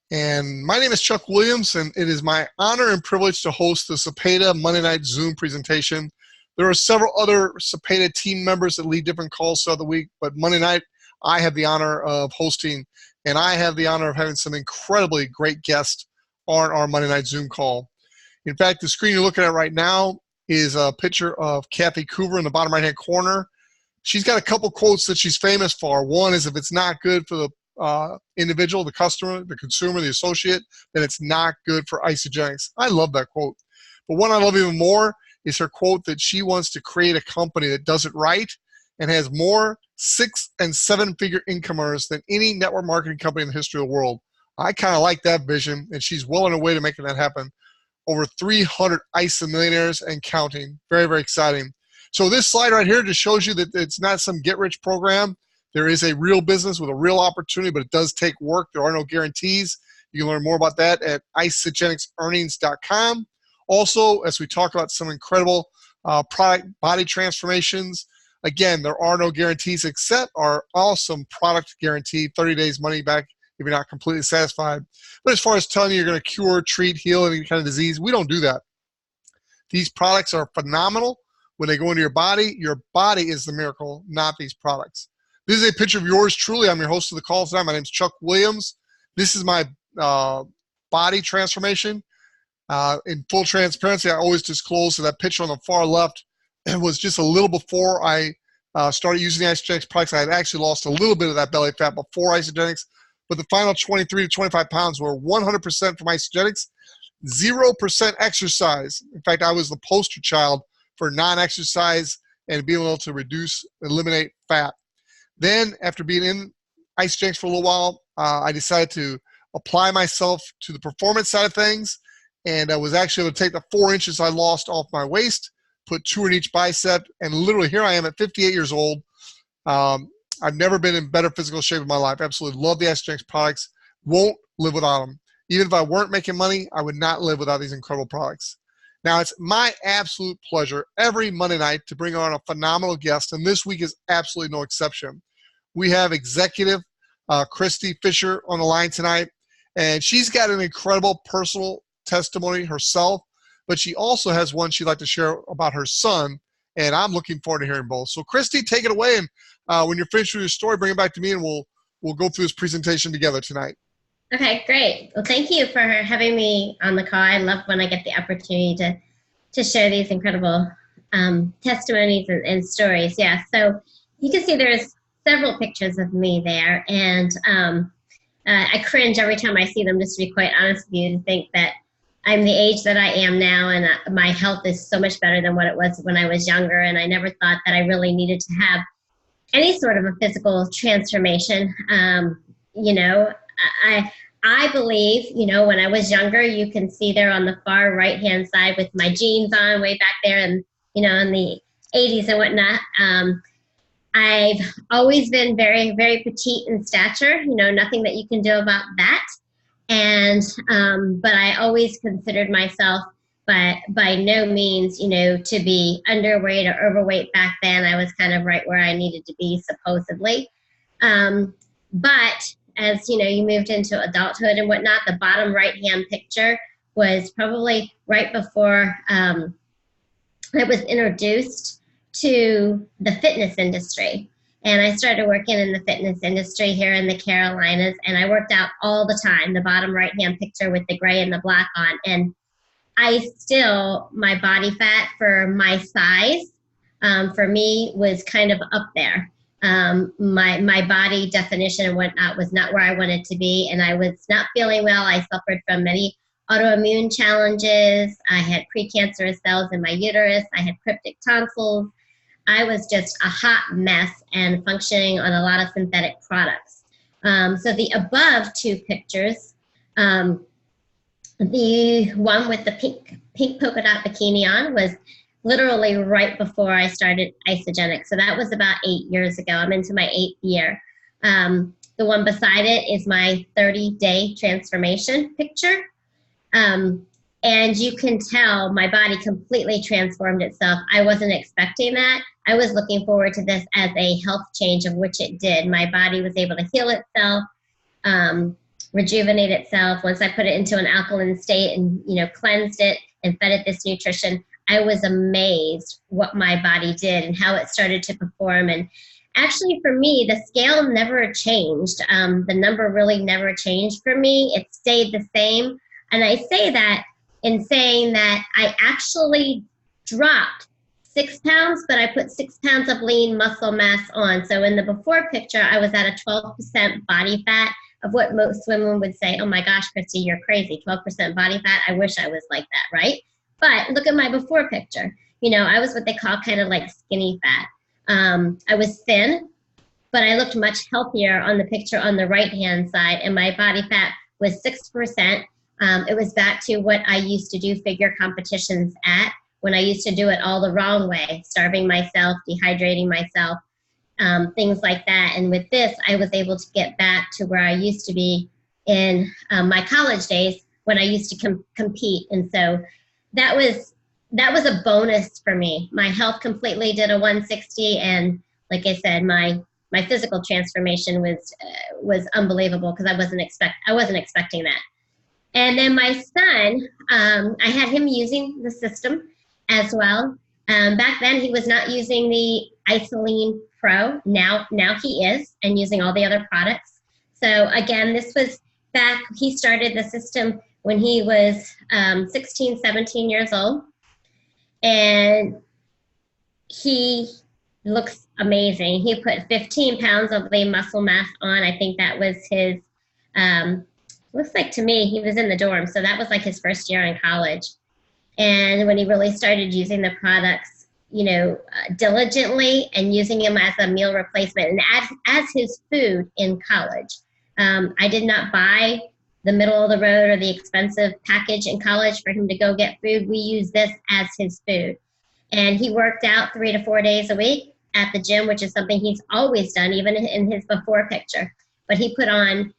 And my name is Chuck Williams, and it is my honor and privilege to host the Cepeda Monday Night Zoom presentation. There are several other Cepeda team members that lead different calls throughout the week, but Monday night I have the honor of hosting, and I have the honor of having some incredibly great guests on our Monday Night Zoom call. In fact, the screen you're looking at right now is a picture of Kathy Coover in the bottom right-hand corner. She's got a couple quotes that she's famous for. One is, if it's not good for the individual, the customer, the consumer, the associate, then it's not good for Isagenix. I love that quote. But one I love even more is her quote that she wants to create a company that does it right and has more 6- and 7-figure income earners than any network marketing company in the history of the world. I kind of like that vision, and she's well on her way to making that happen. Over 300 Isagenix Millionaires and counting. Very, very exciting. So this slide right here just shows you that it's not some get-rich program. There is a real business with a real opportunity, but it does take work. There are no guarantees. You can learn more about that at isagenixearnings.com. Also, as we talk about some incredible product body transformations, again, there are no guarantees except our awesome product guarantee, 30 days money back if you're not completely satisfied. But as far as telling you you're going to cure, treat, heal any kind of disease, we don't do that. These products are phenomenal. When they go into your body is the miracle, not these products. This is a picture of yours truly. I'm your host of the call tonight. My name is Chuck Williams. This is my body transformation. In full transparency, I always disclose that picture on the far left was just a little before I started using the Isagenix products. I had actually lost a little bit of that belly fat before Isagenix, but the final 23 to 25 pounds were 100% from Isagenix, 0% exercise. In fact, I was the poster child for non-exercise and being able to eliminate fat. Then, after being in Isagenix for a little while, I decided to apply myself to the performance side of things, and I was actually able to take the 4 inches I lost off my waist, put 2 in each bicep, and literally here I am at 58 years old. I've never been in better physical shape in my life. Absolutely love the Isagenix products. Won't live without them. Even if I weren't making money, I would not live without these incredible products. Now, it's my absolute pleasure every Monday night to bring on a phenomenal guest, and this week is absolutely no exception. We have executive Christie Fisher on the line tonight, and she's got an incredible personal testimony herself, but she also has one she'd like to share about her son, and I'm looking forward to hearing both. So, Christie, take it away, and when you're finished with your story, bring it back to me, and we'll go through this presentation together tonight. Okay, great. Well, thank you for having me on the call. I love when I get the opportunity to share these incredible testimonies and stories. Yeah, so you can see there's several pictures of me there, and I cringe every time I see them, just to be quite honest with you, to think that I'm the age that I am now, and my health is so much better than what it was when I was younger, and I never thought that I really needed to have any sort of a physical transformation. I believe, when I was younger, you can see there on the far right-hand side with my jeans on way back there and, in the 80s and whatnot. I've always been very, very petite in stature, nothing that you can do about that. And, but I always considered myself, but by no means, to be underweight or overweight back then. I was kind of right where I needed to be, supposedly. But as you moved into adulthood and whatnot, the bottom right-hand picture was probably right before I was introduced to the fitness industry. And I started working in the fitness industry here in the Carolinas, and I worked out all the time, the bottom right-hand picture with the gray and the black on. And my body fat for my size, for me, was kind of up there. My body definition and whatnot was not where I wanted to be, and I was not feeling well. I suffered from many autoimmune challenges. I had precancerous cells in my uterus. I had cryptic tonsils. I was just a hot mess and functioning on a lot of synthetic products. So the above two pictures, the one with the pink polka dot bikini on was literally right before I started Isagenix. So that was about 8 years ago. I'm into my 8th year. The one beside it is my 30-day transformation picture. And you can tell my body completely transformed itself. I wasn't expecting that. I was looking forward to this as a health change, of which it did. My body was able to heal itself. rejuvenate itself. Once I put it into an alkaline state and, cleansed it and fed it this nutrition, I was amazed what my body did and how it started to perform. And actually, for me, the scale never changed. The number really never changed for me. It stayed the same. And I say that in saying that I actually dropped 6 pounds, but I put 6 pounds of lean muscle mass on. So in the before picture, I was at a 12% body fat, of what most women would say, oh my gosh, Christy, you're crazy, 12% body fat. I wish I was like that, right? But look at my before picture. I was what they call kind of like skinny fat. I was thin, but I looked much healthier on the picture on the right-hand side, and my body fat was 6%. It was back to what I used to do figure competitions at, when I used to do it all the wrong way, starving myself, dehydrating myself, things like that. And with this, I was able to get back to where I used to be in my college days when I used to compete. And so that was a bonus for me. My health completely did a 160, and like I said, my physical transformation was unbelievable, because I wasn't expecting that. And then my son, I had him using the system as well. Back then, he was not using the Isoline Pro. Now he is, and using all the other products. So again, this was back, he started the system when he was 16, 17 years old. And he looks amazing. He put 15 pounds of lean muscle mass on. I think that was his, looks like to me, he was in the dorm. So that was like his first year in college. And when he really started using the products, diligently, and using them as a meal replacement and as his food in college. I did not buy the middle of the road or the expensive package in college for him to go get food. We used this as his food. And he worked out 3 to 4 days a week at the gym, which is something he's always done, even in his before picture. But he put on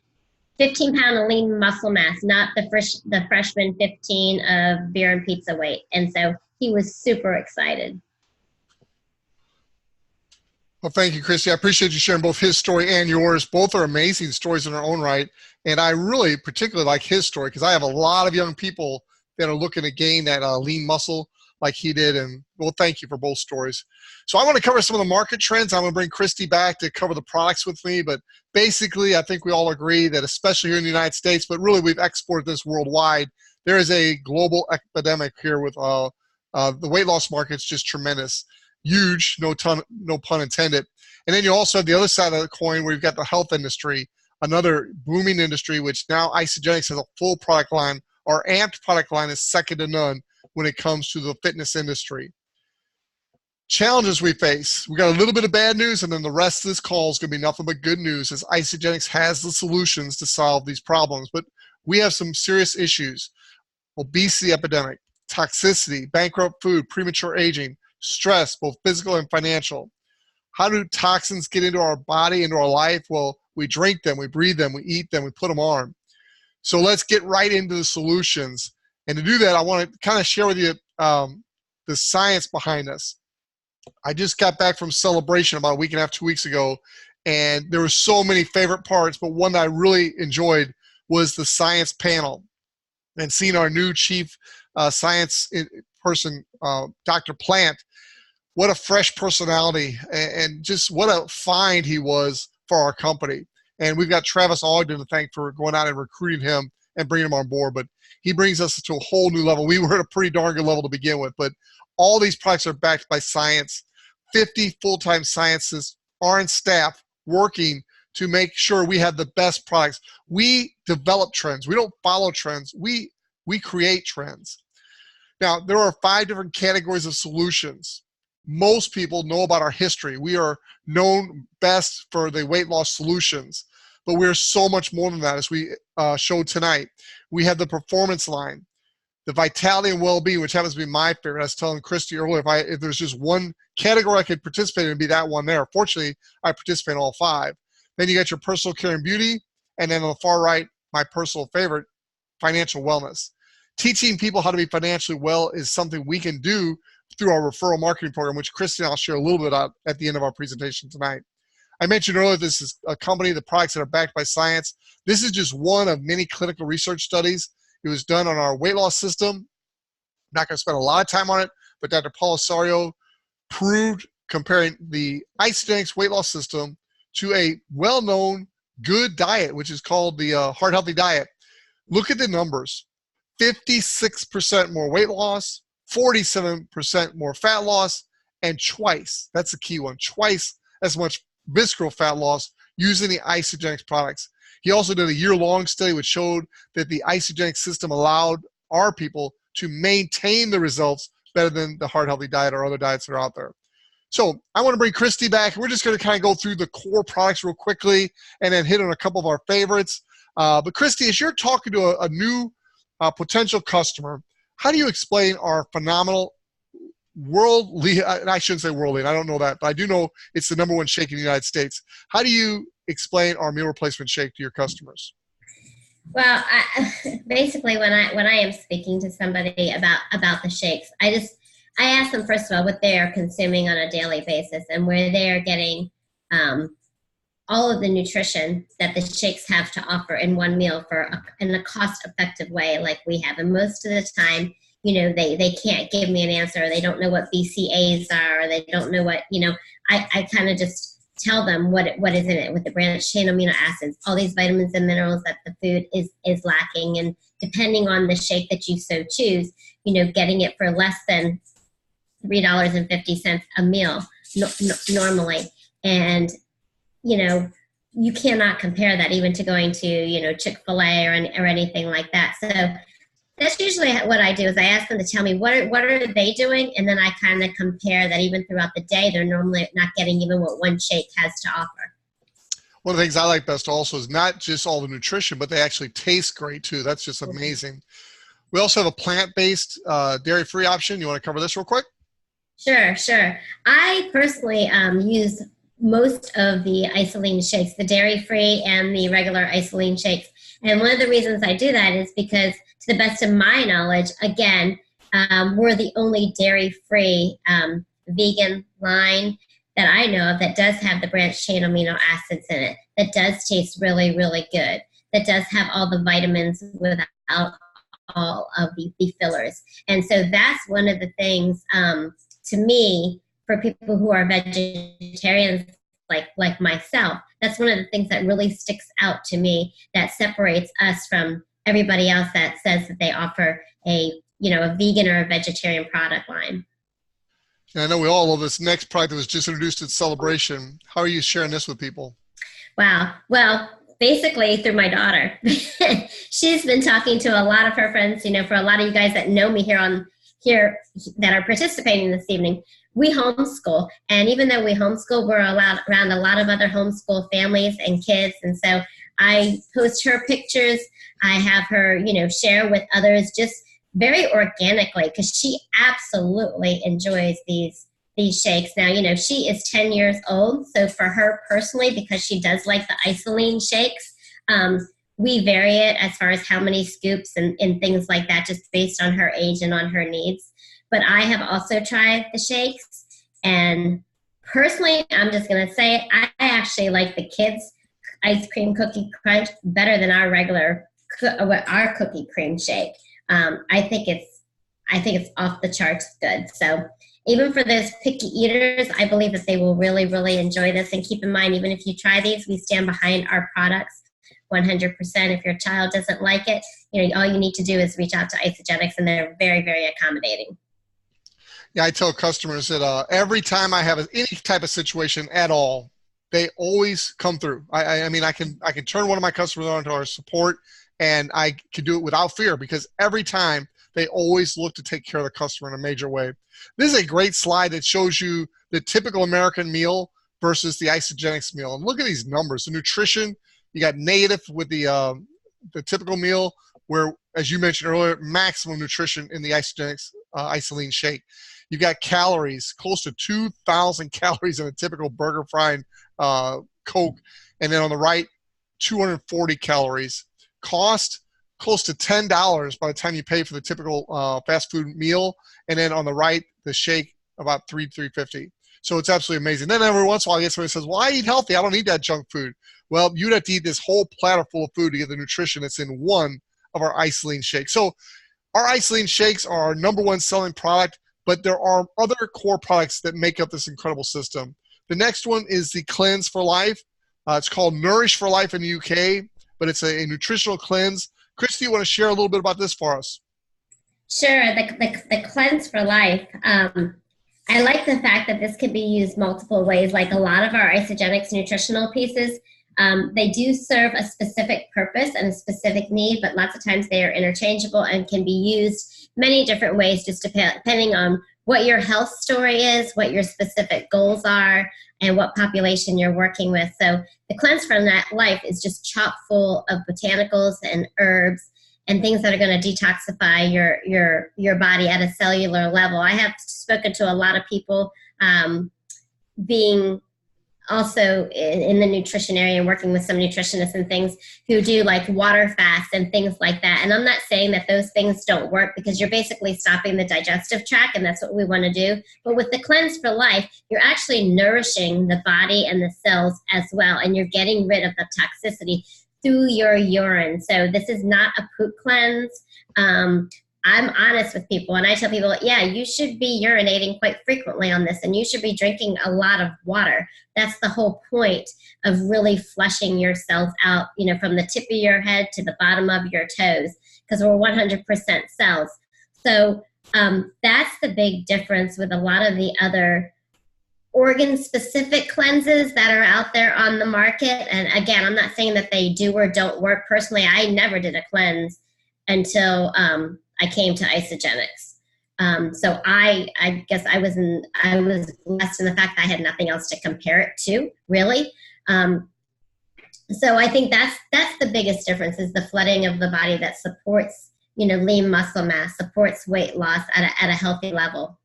15-pound of lean muscle mass, not the freshman 15 of beer and pizza weight. And so he was super excited. Well, thank you, Christy. I appreciate you sharing both his story and yours. Both are amazing stories in their own right. And I really particularly like his story, because I have a lot of young people that are looking to gain that lean muscle like he did. And well, thank you for both stories. So I want to cover some of the market trends. I'm going to bring Christy back to cover the products with me. But basically, I think we all agree that, especially here in the United States, but really we've exported this worldwide, there is a global epidemic here with the weight loss market's just tremendous. Huge, no pun intended. And then you also have the other side of the coin, where you've got the health industry, another booming industry, which now Isagenix has a full product line. Our amped product line is second to none when it comes to the fitness industry. Challenges we face. We got a little bit of bad news, and then the rest of this call is going to be nothing but good news, as Isagenix has the solutions to solve these problems. But we have some serious issues. Obesity epidemic, toxicity, bankrupt food, premature aging, stress, both physical and financial. How do toxins get into our body, into our life? Well, we drink them, we breathe them, we eat them, we put them on. So let's get right into the solutions. And to do that, I want to kind of share with you the science behind this. I just got back from Celebration about a week and a half, 2 weeks ago, and there were so many favorite parts, but one that I really enjoyed was the science panel. And seeing our new chief science person, Dr. Plant, what a fresh personality, and just what a find he was for our company. And we've got Travis Ogden to thank for going out and recruiting him and bringing him on board. But he brings us to a whole new level. We were at a pretty darn good level to begin with, but all these products are backed by science. 50 full-time scientists are on staff working to make sure we have the best products. We develop trends. We don't follow trends. We create trends. Now, there are 5 different categories of solutions. Most people know about our history. We are known best for the weight loss solutions, but we're so much more than that, as we showed tonight. We have the performance line, the vitality and well-being, which happens to be my favorite. I was telling Christy earlier, if there's just one category I could participate in, it'd be that one there. Fortunately, I participate in all 5. Then you got your personal care and beauty, and then on the far right, my personal favorite, financial wellness. Teaching people how to be financially well is something we can do through our referral marketing program, which Christy and I'll share a little bit about at the end of our presentation tonight. I mentioned earlier, this is a company, the products that are backed by science. This is just one of many clinical research studies. It was done on our weight loss system. I'm not going to spend a lot of time on it, but Dr. Paul Osorio proved comparing the Isagenix weight loss system to a well-known good diet, which is called the Heart Healthy Diet. Look at the numbers. 56% more weight loss, 47% more fat loss, and twice, that's the key one, twice as much visceral fat loss using the Isagenix products. He also did a year-long study which showed that the Isagenix system allowed our people to maintain the results better than the Heart Healthy Diet or other diets that are out there. So I want to bring Christie back. We're just going to kind of go through the core products real quickly and then hit on a couple of our favorites. But Christie, as you're talking to a new potential customer, how do you explain our phenomenal worldly, I shouldn't say worldly, I don't know that, but I do know it's the #1 shake in the United States. How do you explain our meal replacement shake to your customers? Well, basically, when I am speaking to somebody about the shakes, I ask them, first of all, what they are consuming on a daily basis and where they are getting all of the nutrition that the shakes have to offer in one meal in a cost-effective way like we have. And most of the time, they can't give me an answer. Or they don't know what BCAAs are. Or they don't know what, I kind of just tell them what is in it with the branched chain amino acids, all these vitamins and minerals that the food is lacking. And depending on the shake that you so choose, getting it for less than $3.50 a meal normally. And, you cannot compare that even to going to, Chick-fil-A or anything like that. So that's usually what I do is I ask them to tell me what are they doing, and then I kind of compare that. Even throughout the day, they're normally not getting even what one shake has to offer. One of the things I like best also is not just all the nutrition, but they actually taste great too. That's just amazing. We also have a plant-based, dairy-free option. You want to cover this real quick? Sure. I personally use most of the isolene shakes, the dairy-free and the regular isolene shakes. And one of the reasons I do that is because, to the best of my knowledge, again, we're the only dairy-free vegan line that I know of that does have the branched chain amino acids in it, that does taste really, really good, that does have all the vitamins without all of the fillers. And so that's one of the things, to me, for people who are vegetarians like myself, that's one of the things that really sticks out to me, that separates us from everybody else that says that they offer a vegan or a vegetarian product line. And I know we all love this next product that was just introduced at Celebration. How are you sharing this with people? Wow. Well, basically through my daughter. She's been talking to a lot of her friends, for a lot of you guys that know me here that are participating this evening. We homeschool, and even though we homeschool, we're around a lot of other homeschool families and kids, and so I post her pictures. I have her, share with others just very organically, because she absolutely enjoys these shakes. Now, she is 10 years old, so for her personally, because she does like the isolene shakes, we vary it as far as how many scoops and things like that, just based on her age and on her needs. But I have also tried the shakes, and personally, I'm just going to say it, I actually like the kids' ice cream cookie crunch better than our regular our cookie cream shake. I think it's off the charts good. So even for those picky eaters, I believe that they will really, really enjoy this. And keep in mind, even if you try these, we stand behind our products 100%. If your child doesn't like it, all you need to do is reach out to Isagenix, and they're very, very accommodating. Yeah, I tell customers that every time I have any type of situation at all, they always come through. I mean, I can turn one of my customers on to our support, and I can do it without fear, because every time they always look to take care of the customer in a major way. This is a great slide that shows you the typical American meal versus the Isagenix meal. And look at these numbers. The nutrition, you got negative with the typical meal, where, as you mentioned earlier, maximum nutrition in the Isagenix isolene shake. You've got calories, close to 2,000 calories in a typical burger, fry, and Coke. And then on the right, 240 calories. Cost, close to $10 by the time you pay for the typical fast food meal. And then on the right, the shake, about $3.50. So it's absolutely amazing. Then every once in a while I get somebody who says, well, I eat healthy. I don't need that junk food. Well, you'd have to eat this whole platter full of food to get the nutrition that's in one of our Isagenix shakes. So our Isagenix shakes are our number one selling product, but there are other core products that make up this incredible system. The next one is the Cleanse for Life. It's called Nourish for Life in the UK, but it's a nutritional cleanse. Christie, you want to share a little bit about this for us? Sure. The Cleanse for Life. I like the fact that this could be used multiple ways. Like a lot of our Isagenix nutritional pieces, they do serve a specific purpose and a specific need, but lots of times they are interchangeable and can be used many different ways, just depending on what your health story is, what your specific goals are, and what population you're working with. So the Cleanse for Life is just chock full of botanicals and herbs and things that are going to detoxify your body at a cellular level. I have spoken to a lot of people being also in the nutrition area and working with some nutritionists and things who do like water fasts and things like that. And I'm not saying that those things don't work, because you're basically stopping the digestive tract, and that's what we want to do. But with the Cleanse for Life, you're actually nourishing the body and the cells as well, and you're getting rid of the toxicity through your urine. So this is not a poop cleanse. I'm honest with people, and I tell people, yeah, you should be urinating quite frequently on this, and you should be drinking a lot of water. That's the whole point of really flushing your cells out, from the tip of your head to the bottom of your toes, because we're 100% cells. So that's the big difference with a lot of the other organ-specific cleanses that are out there on the market. And again, I'm not saying that they do or don't work. Personally, I never did a cleanse until I came to Isagenix. So I guess I was blessed in the fact that I had nothing else to compare it to, really. So I think that's the biggest difference, is the flooding of the body that supports, lean muscle mass, supports weight loss at a healthy level.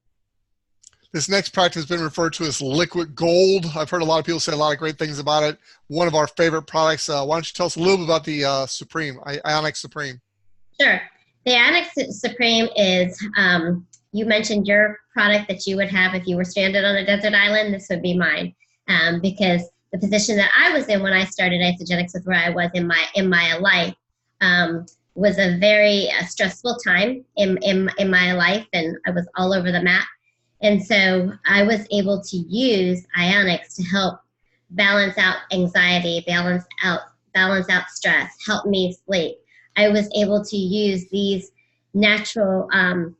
This next product has been referred to as liquid gold. I've heard a lot of people say a lot of great things about it. One of our favorite products. Why don't you tell us a little bit about the Supreme, Ionic Supreme? Sure. The Ionic Supreme is, you mentioned your product that you would have if you were stranded on a desert island. This would be mine, because the position that I was in when I started Isagenix, with where I was in my life, was a very stressful time in my life, and I was all over the map. And so I was able to use Ionics to help balance out anxiety, balance out stress, help me sleep. I was able to use these natural herbs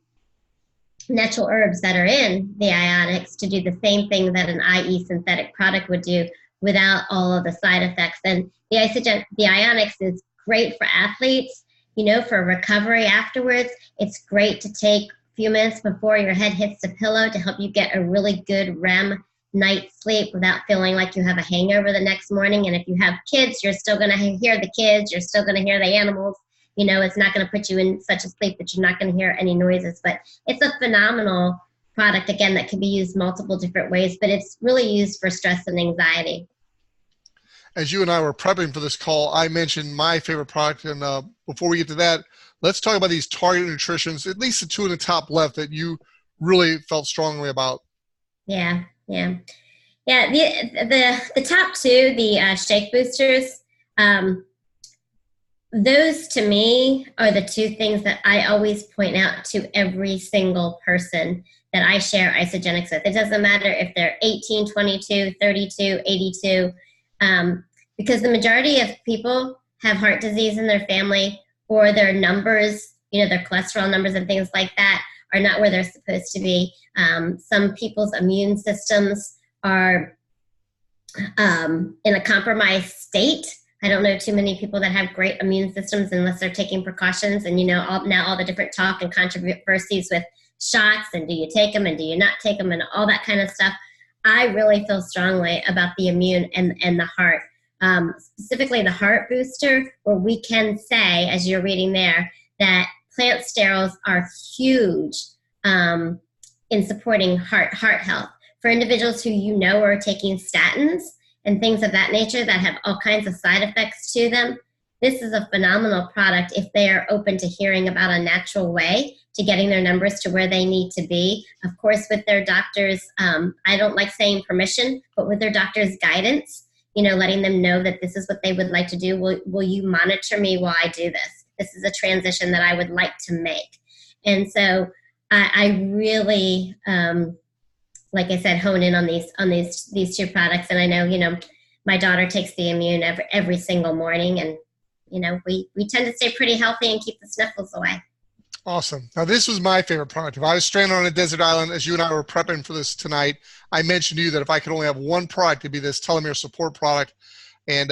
that are in the Ionics to do the same thing that an IE synthetic product would do without all of the side effects. And the Ionics is great for athletes, for recovery afterwards. It's great to take few minutes before your head hits the pillow to help you get a really good REM night's sleep without feeling like you have a hangover the next morning. And if you have kids, you're still going to hear the kids, you're still going to hear the animals. It's not going to put you in such a sleep that you're not going to hear any noises. But it's a phenomenal product, again, that can be used multiple different ways, but it's really used for stress and anxiety. As you and I were prepping for this call, I mentioned my favorite product. And before we get to that, let's talk about these targeted nutritions, at least the two in the top left that you really felt strongly about. Yeah. The top two, the shake boosters, those to me are the two things that I always point out to every single person that I share Isagenix with. It doesn't matter if they're 18, 22, 32, 82, because the majority of people have heart disease in their family, or their numbers, their cholesterol numbers and things like that are not where they're supposed to be. Some people's immune systems are in a compromised state. I don't know too many people that have great immune systems unless they're taking precautions. And now all the different talk and controversies with shots, and do you take them and do you not take them, and all that kind of stuff. I really feel strongly about the immune and the heart. Specifically the heart booster, where we can say, as you're reading there, that plant sterols are huge in supporting heart health. For individuals who are taking statins and things of that nature that have all kinds of side effects to them, this is a phenomenal product if they are open to hearing about a natural way to getting their numbers to where they need to be. Of course, with their doctor's, I don't like saying permission, but with their doctor's guidance, letting them know that this is what they would like to do. Will you monitor me while I do this? This is a transition that I would like to make. And so I really, like I said, hone in on these two products. And I know, my daughter takes the Immune every single morning, and we tend to stay pretty healthy and keep the sniffles away. Awesome. Now, this was my favorite product. If I was stranded on a desert island, as you and I were prepping for this tonight, I mentioned to you that if I could only have one product, it'd be this telomere support product. And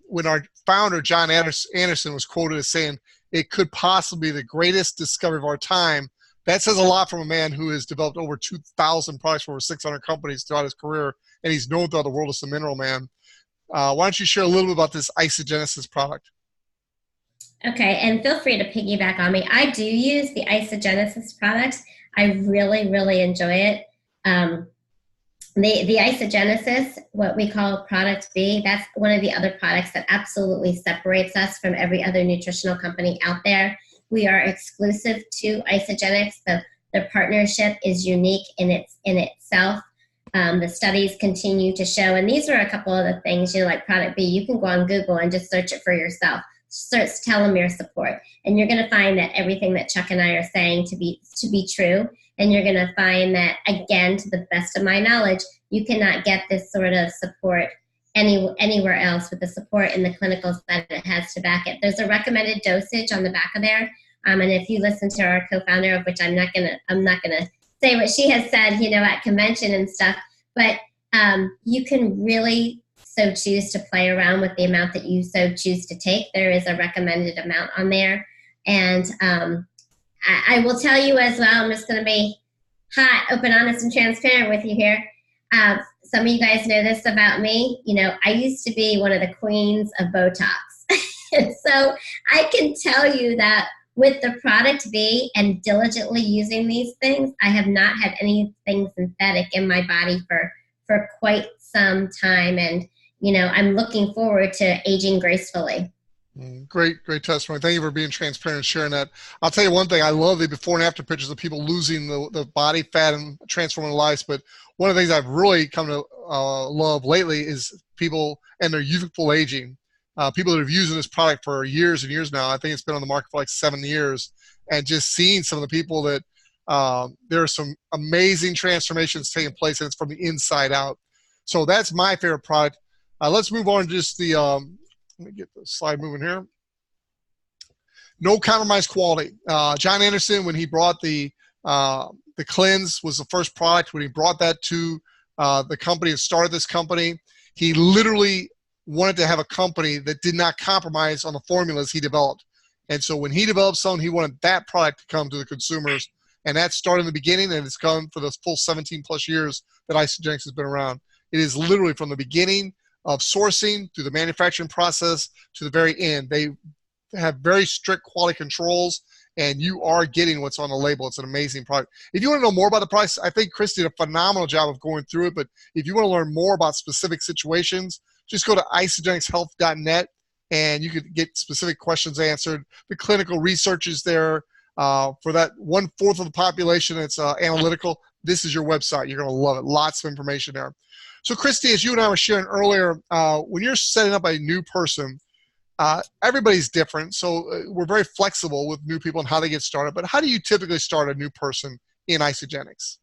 when our founder, John Anderson, was quoted as saying, it could possibly be the greatest discovery of our time, that says a lot from a man who has developed over 2,000 products for over 600 companies throughout his career, and he's known throughout the world as a mineral man. Why don't you share a little bit about this Isagenix product? Okay, and feel free to piggyback on me. I do use the Isagenix product. I really, really enjoy it. The Isagenix, what we call product B, that's one of the other products that absolutely separates us from every other nutritional company out there. We are exclusive to Isagenix. The partnership is unique in itself. The studies continue to show, and these are a couple of the things, like product B, you can go on Google and just search it for yourself. Search telomere support, and you're going to find that everything that Chuck and I are saying to be true. And you're going to find that, again, to the best of my knowledge, you cannot get this sort of support anywhere else with the support and the clinicals that it has to back it. There's a recommended dosage on the back of there, and if you listen to our co-founder, of which I'm not gonna say what she has said, at convention and stuff, but you can really so choose to play around with the amount that you so choose to take. There is a recommended amount on there. And I will tell you as well, I'm just going to be hot, open, honest, and transparent with you here. Some of you guys know this about me. I used to be one of the queens of Botox. And so I can tell you that with the product B and diligently using these things, I have not had anything synthetic in my body for quite some time. And I'm looking forward to aging gracefully. Great testimony. Thank you for being transparent and sharing that. I'll tell you one thing. I love the before and after pictures of people losing the body fat and transforming their lives. But one of the things I've really come to love lately is people and their youthful aging. People that have used this product for years and years now. I think it's been on the market for like 7 years. And just seeing some of the people that there are some amazing transformations taking place, and it's from the inside out. So that's my favorite product. Let's move on to just the, let me get the slide moving here. No compromise quality. John Anderson, when he brought the Cleanse, was the first product. When he brought that to the company and started this company, he literally wanted to have a company that did not compromise on the formulas he developed. And so when he developed something, he wanted that product to come to the consumers. And that started in the beginning, and it's come for the full 17 plus years that Isagenix has been around. It is literally from the beginning of sourcing through the manufacturing process to the very end. They have very strict quality controls, and you are getting what's on the label. It's an amazing product. If you want to know more about the price, I think Chris did a phenomenal job of going through it. But if you want to learn more about specific situations, just go to isagenixhealth.net, and you could get specific questions answered. The clinical research is there for that 1/4 of the population. It's analytical. This is your website. You're going to love it. Lots of information there. So, Christie, as you and I were sharing earlier, when you're setting up a new person, everybody's different. So we're very flexible with new people and how they get started. But how do you typically start a new person in Isagenix?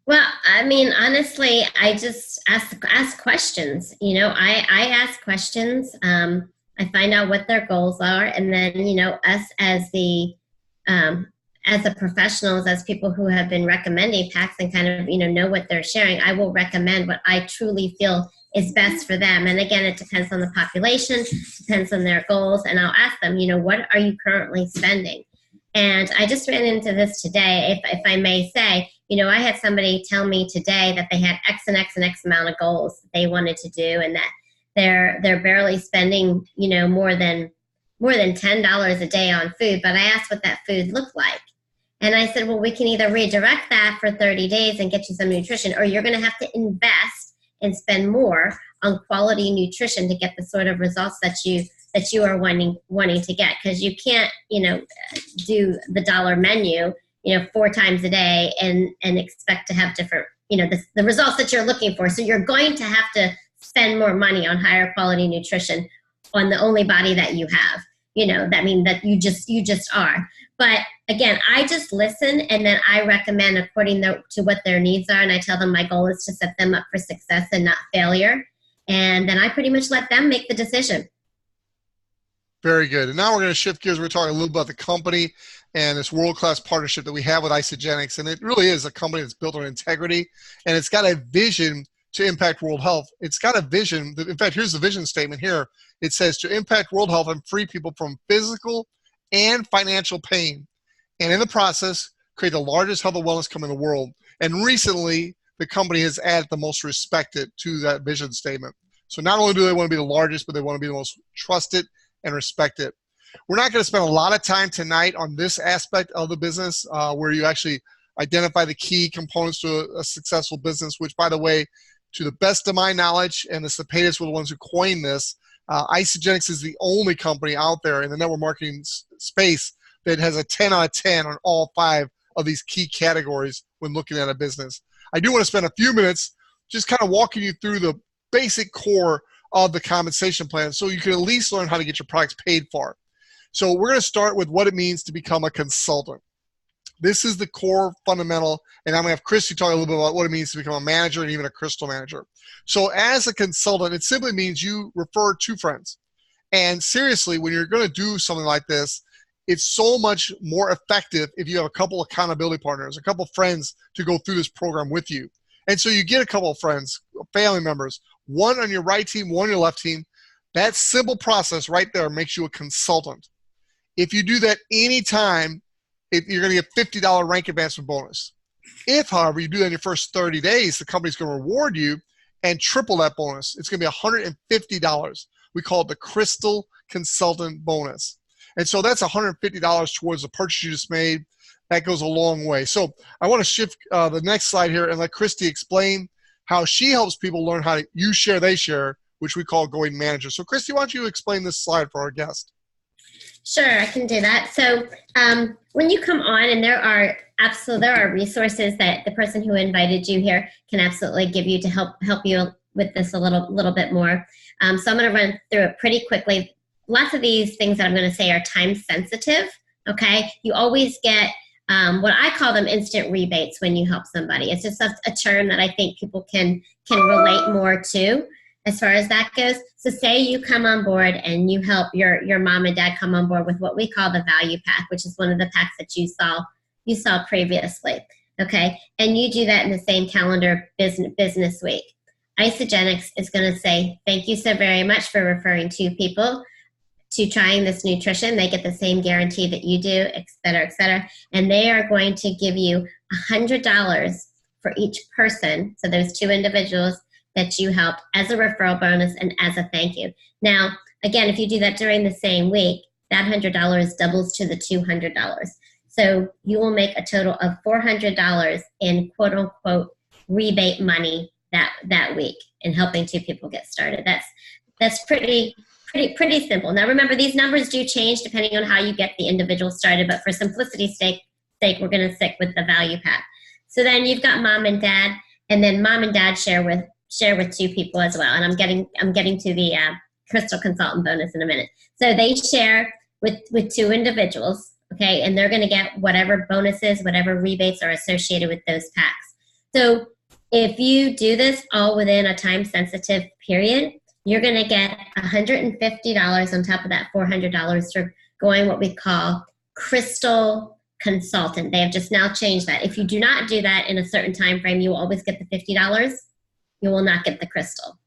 Well, I mean, honestly, I just ask questions. I ask questions. I find out what their goals are, and then us as the professionals, as people who have been recommending packs and kind of know what they're sharing, I will recommend what I truly feel is best for them. And again, it depends on the population, depends on their goals, and I'll ask them, what are you currently spending? And I just ran into this today, if I may say. I had somebody tell me today that they had X and X and X amount of goals that they wanted to do, and that they're barely spending more than $10 a day on food. But I asked what that food looked like. And I said, well, we can either redirect that for 30 days and get you some nutrition, or you're going to have to invest and spend more on quality nutrition to get the sort of results that that you are wanting to get, because you can't, do the dollar menu, 4 times a day and expect to have different, the results that you're looking for. So you're going to have to spend more money on higher quality nutrition on the only body that you have. That means that you just are. But again, I just listen, and then I recommend according to what their needs are. And I tell them my goal is to set them up for success and not failure. And then I pretty much let them make the decision. Very good. And now we're going to shift gears. We're talking a little about the company and this world-class partnership that we have with Isagenix. And it really is a company that's built on integrity, and it's got a vision to impact world health. It's got a vision. In fact, here's the vision statement here. It says to impact world health and free people from physical and financial pain, and in the process, create the largest health and wellness company in the world. And recently, the company has added the most respected to that vision statement. So not only do they want to be the largest, but they want to be the most trusted and respected. We're not going to spend a lot of time tonight on this aspect of the business where you actually identify the key components to a successful business, which, by the way, to the best of my knowledge, and the Cepedas were the ones who coined this, Isagenix is the only company out there in the network marketing space that has a 10 out of 10 on all 5 of these key categories when looking at a business. I do want to spend a few minutes just kind of walking you through the basic core of the compensation plan so you can at least learn how to get your products paid for. So we're going to start with what it means to become a consultant. This is the core fundamental, and I'm going to have Christie talk a little bit about what it means to become a manager and even a crystal manager. So as a consultant, it simply means you refer 2 friends. And seriously, when you're going to do something like this, it's so much more effective if you have a couple accountability partners, a couple friends to go through this program with you. And so you get a couple of friends, family members, one on your right team, one on your left team. That simple process right there makes you a consultant. If you do that anytime, you're going to get $50 rank advancement bonus. If, however, you do that in your first 30 days, the company's going to reward you and triple that bonus. It's going to be $150. We call it the Crystal Consultant Bonus. And so that's $150 towards the purchase you just made. That goes a long way. So I want to shift the next slide here and let Christie explain how she helps people learn how to you share, they share, which we call going manager. So Christie, why don't you explain this slide for our guest? Sure, I can do that. So when you come on, and there are resources that the person who invited you here can absolutely give you to help you with this a little bit more. So I'm going to run through it pretty quickly. Lots of these things that I'm going to say are time sensitive. Okay, you always get what I call them instant rebates when you help somebody. It's just a term that I think people can relate more to as far as that goes. So say you come on board and you help your mom and dad come on board with what we call the value pack, which is one of the packs that you saw previously. Okay, and you do that in the same calendar business week. Isagenix is going to say, thank you so very much for referring 2 people to trying this nutrition. They get the same guarantee that you do, et cetera, and they are going to give you $100 for each person, so those 2 individuals that you help, as a referral bonus and as a thank you. Now, again, if you do that during the same week, that $100 doubles to the $200. So you will make a total of $400 in quote-unquote rebate money that week in helping 2 people get started. That's pretty simple. Now remember, these numbers do change depending on how you get the individual started, but for simplicity's sake, we're going to stick with the value pack. So then you've got mom and dad, and then mom and dad share with 2 people as well. And I'm getting to the Crystal Consultant Bonus in a minute. So they share with 2 individuals, okay, and they're going to get whatever bonuses, whatever rebates are associated with those packs. So if you do this all within a time-sensitive period, you're going to get $150 on top of that $400 for going what we call Crystal Consultant. They have just now changed that. If you do not do that in a certain time frame, you will always get the $50. You will not get the Crystal.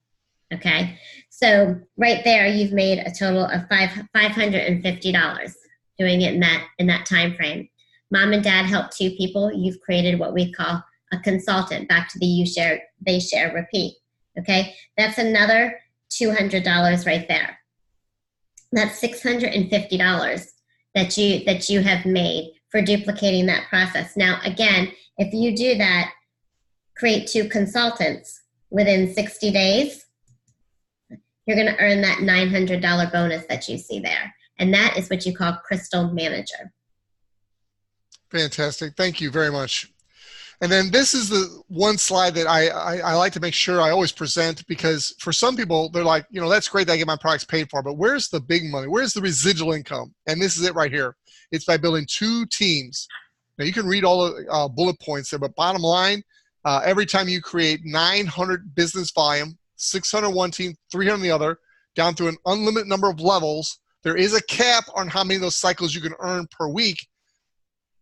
Okay? So right there, you've made a total of $550 doing it in that time frame. Mom and dad help 2 people. You've created what we call a consultant. Back to the you share, they share, repeat. Okay? That's another $200 right there. That's $650 that you have made for duplicating that process. Now, again, if you do that, create 2 consultants within 60 days, you're going to earn that $900 bonus that you see there. And that is what you call Crystal Manager. Fantastic. Thank you very much. And then this is the one slide that I like to make sure I always present, because for some people, they're like, you know, that's great that I get my products paid for, but where's the big money? Where's the residual income? And this is it right here. It's by building 2 teams. Now, you can read all the bullet points there, but bottom line, every time you create 900 business volume, 600 one team, 300 the other, down to an unlimited number of levels, there is a cap on how many of those cycles you can earn per week.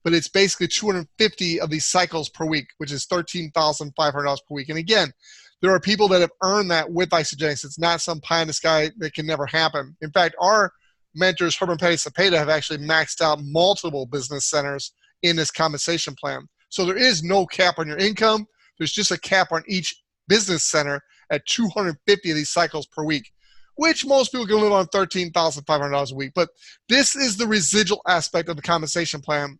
But it's basically 250 of these cycles per week, which is $13,500 per week. And again, there are people that have earned that with Isagenix. It's not some pie in the sky that can never happen. In fact, our mentors, Herb and Patty Cepeda, have actually maxed out multiple business centers in this compensation plan. So there is no cap on your income. There's just a cap on each business center at 250 of these cycles per week, which most people can live on $13,500 a week. But this is the residual aspect of the compensation plan.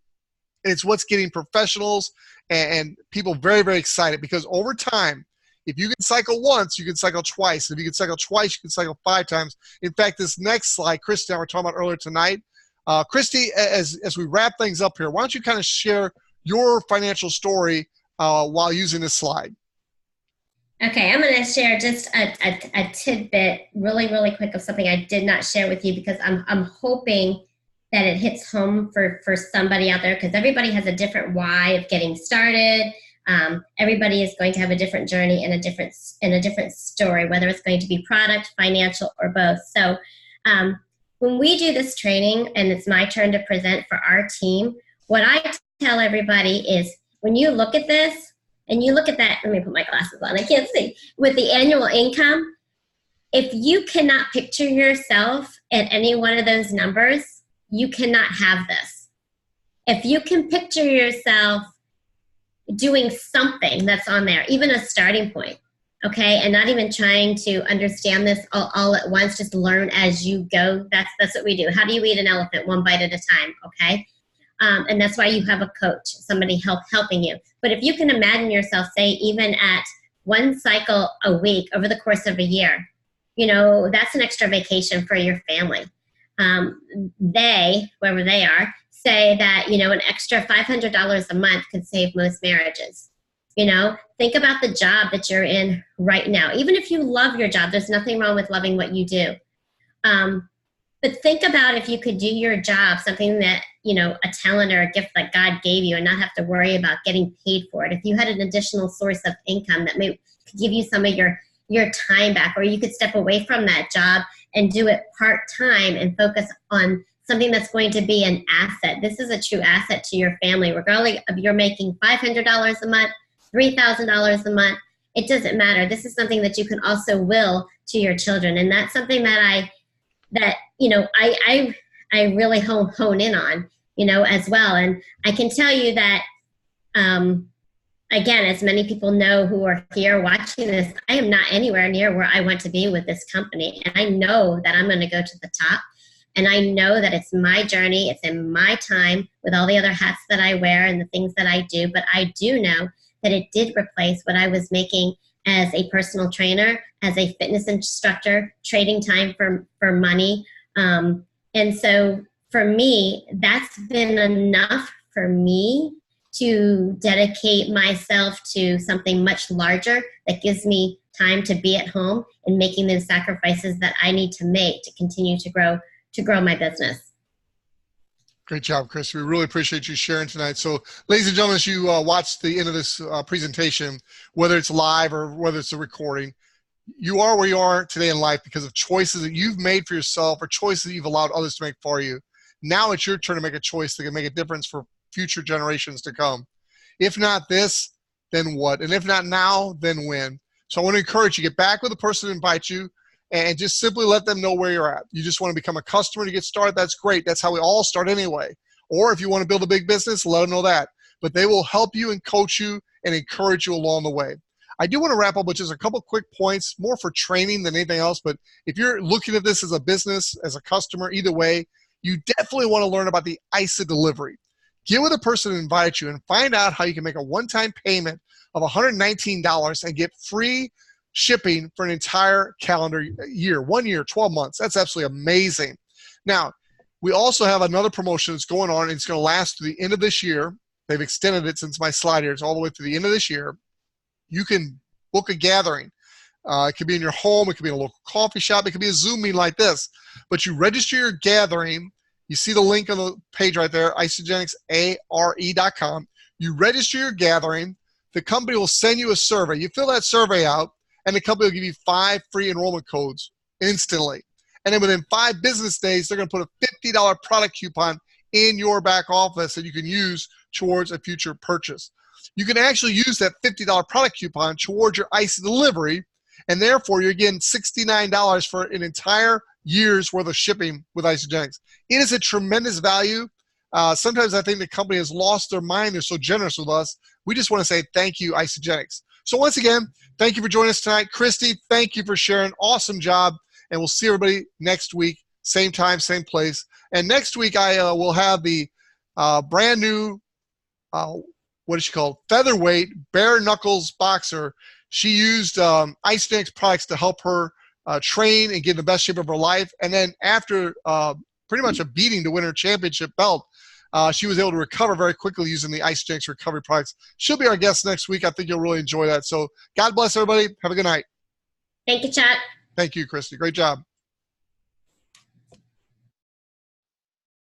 It's what's getting professionals and people very, very excited, because over time, if you can cycle once, you can cycle twice. If you can cycle twice, you can cycle 5 times. In fact, this next slide, Christie and I were talking about earlier tonight. Christie, as we wrap things up here, why don't you kind of share your financial story while using this slide? Okay, I'm going to share just a tidbit really, really quick of something I did not share with you, because I'm hoping that it hits home for somebody out there, because everybody has a different why of getting started. Everybody is going to have a different journey and a different story, whether it's going to be product, financial, or both. So when we do this training and it's my turn to present for our team, what I tell everybody is, when you look at this and you look at that, let me put my glasses on, I can't see, with the annual income, if you cannot picture yourself at any one of those numbers, you cannot have this. If you can picture yourself doing something that's on there, even a starting point, okay, and not even trying to understand this all at once, just learn as you go. That's what we do. How do you eat an elephant? 1 bite at a time, okay? And that's why you have a coach, somebody helping you. But if you can imagine yourself, say, even at 1 cycle a week over the course of a year, you know, that's an extra vacation for your family. They, whoever they are, say that, you know, an extra $500 a month could save most marriages. You know, think about the job that you're in right now. Even if you love your job, there's nothing wrong with loving what you do. But think about if you could do your job, something that, you know, a talent or a gift that God gave you, and not have to worry about getting paid for it. If you had an additional source of income that could give you some of your time back, or you could step away from that job and do it part-time and focus on something that's going to be an asset. This is a true asset to your family, regardless of you're making $500 a month, $3,000 a month. It doesn't matter. This is something that you can also will to your children. And that's something that I really hone in on, you know, as well. And I can tell you that, again, as many people know who are here watching this, I am not anywhere near where I want to be with this company. And I know that I'm going to go to the top. And I know that it's my journey. It's in my time with all the other hats that I wear and the things that I do. But I do know that it did replace what I was making as a personal trainer, as a fitness instructor, trading time for money. And so for me, that's been enough for me to dedicate myself to something much larger that gives me time to be at home and making those sacrifices that I need to make to continue to grow my business. Great job, Chris. We really appreciate you sharing tonight. So, ladies and gentlemen, as you watch the end of this presentation, whether it's live or whether it's a recording, you are where you are today in life because of choices that you've made for yourself or choices that you've allowed others to make for you. Now it's your turn to make a choice that can make a difference for future generations to come. If not this, then what? And if not now, then when? So I want to encourage you, get back with the person who invites you and just simply let them know where you're at. You just want to become a customer to get started, that's great. That's how we all start anyway. Or if you want to build a big business, let them know that. But they will help you and coach you and encourage you along the way. I do want to wrap up with just a couple quick points, more for training than anything else. But if you're looking at this as a business, as a customer, either way, you definitely want to learn about the ISA delivery. Get with a person who invites you and find out how you can make a one-time payment of $119 and get free shipping for an entire calendar year, 1 year, 12 months. That's absolutely amazing. Now, we also have another promotion that's going on, and it's going to last to the end of this year. They've extended it since my slide here. It's all the way to the end of this year. You can book a gathering. It could be in your home. It could be in a local coffee shop. It could be a Zoom meeting like this. But you register your gathering. You see the link on the page right there, isagenixare.com. You register your gathering. The company will send you a survey. You fill that survey out, and the company will give you 5 free enrollment codes instantly. And then within 5 business days, they're going to put a $50 product coupon in your back office that you can use towards a future purchase. You can actually use that $50 product coupon towards your ice delivery, and therefore you're getting $69 for an entire year's worth of shipping with Isagenix. It is a tremendous value. Sometimes I think the company has lost their mind. They're so generous with us. We just want to say thank you, Isagenix. So once again, thank you for joining us tonight. Christy, thank you for sharing. Awesome job. And we'll see everybody next week, same time, same place. And next week, I will have the brand new, what is she called? Featherweight bare knuckles boxer. She used Isagenix products to help her train and get in the best shape of her life. And then after pretty much a beating to win her championship belt, she was able to recover very quickly using the Isagenix recovery products. She'll be our guest next week. I think you'll really enjoy that. So God bless everybody. Have a good night. Thank you, Chuck. Thank you, Christy. Great job.